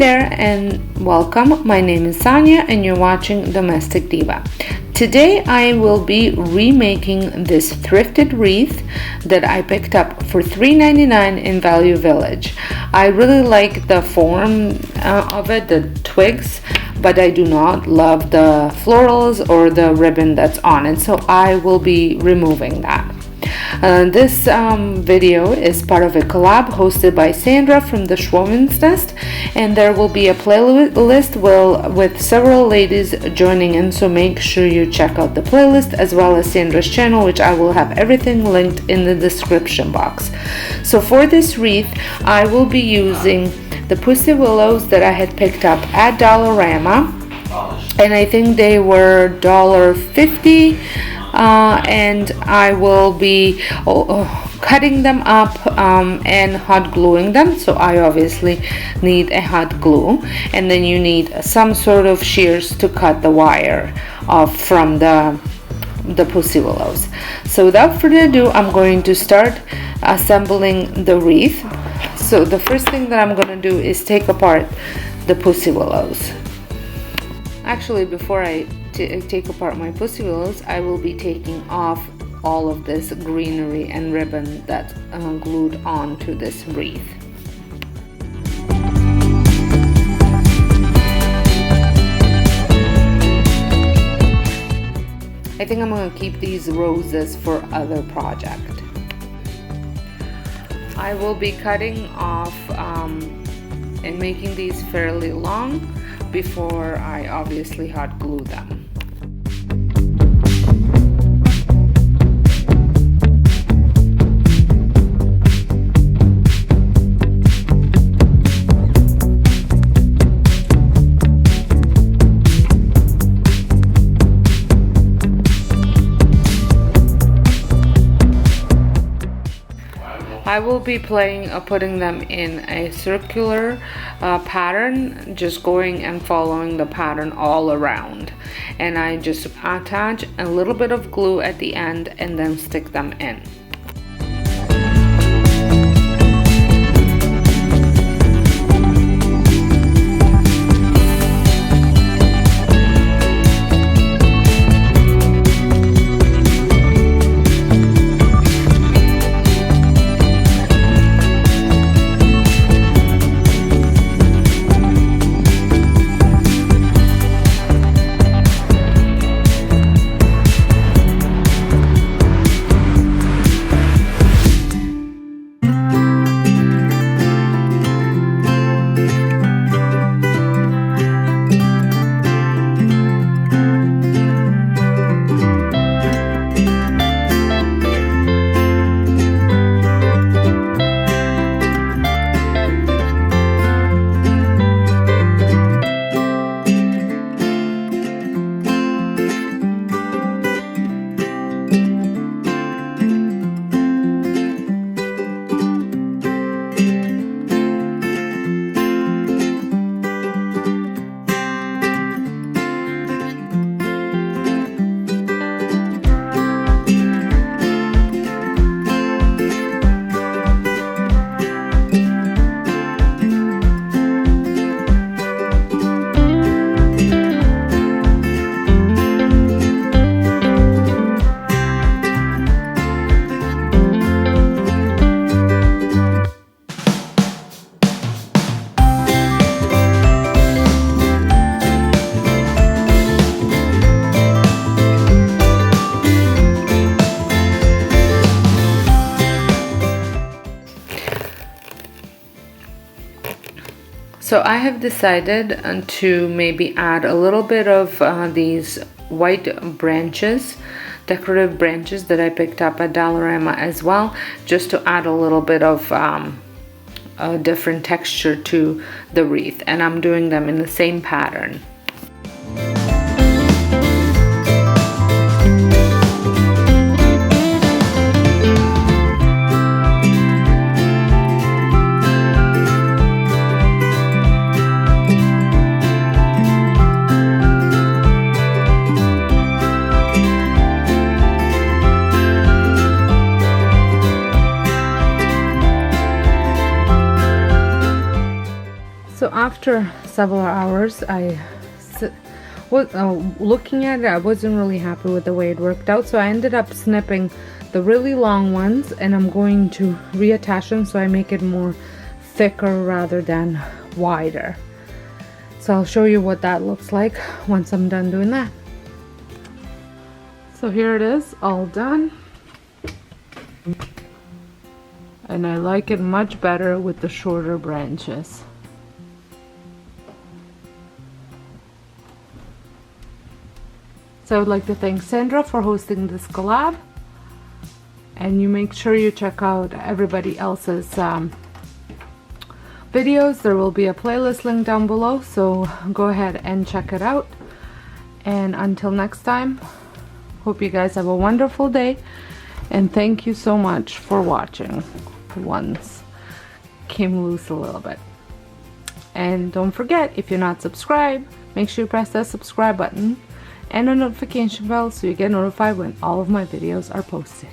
there and welcome. My name is Sonja and you're watching Domestic Diva. Today I will be remaking this thrifted wreath that I picked up for $3.99 in Value Village. I really like the form of it, the twigs, but I do not love the florals or the ribbon that's on it, so I will be removing that. This video is part of a collab hosted by Sandra from the Schwoman's Nest, and there will be a playlist with several ladies joining in, so make sure you check out the playlist as well as Sandra's channel, which I will have everything linked in the description box. So for this wreath, I will be using the PussyWillows that I had picked up at Dollarama, and I think they were $1.50. And I will be cutting them up and hot gluing them. So I obviously need a hot glue, and then you need some sort of shears to cut the wire off from the PussyWillows. So without further ado, I'm going to start assembling the wreath. So the first thing that I'm going to do is take apart the PussyWillows. Actually, before I take apart my PussyWillows, I will be taking off all of this greenery and ribbon that's glued onto this wreath. I think I'm going to keep these roses for other project. I will be cutting off and making these fairly long before I obviously hot glue them. I will be putting them in a circular pattern, just going and following the pattern all around. And I just attach a little bit of glue at the end and then stick them in. So I have decided to maybe add a little bit of these white branches, decorative branches that I picked up at Dollarama as well, just to add a little bit of a different texture to the wreath, and I'm doing them in the same pattern. after several hours, I was looking at it. I wasn't really happy with the way it worked out, so I ended up snipping the really long ones, and I'm going to reattach them so I make it more thicker rather than wider. So I'll show you what that looks like once I'm done doing that. So here it is, all done. And I like it much better with the shorter branches. So I would like to thank Sandra for hosting this collab. And you make sure you check out everybody else's videos. There will be a playlist link down below, so go ahead and check it out. And until next time, hope you guys have a wonderful day, and thank you so much for watching. Once came loose a little bit. And don't forget, if you're not subscribed, make sure you press that subscribe button and a notification bell so you get notified when all of my videos are posted.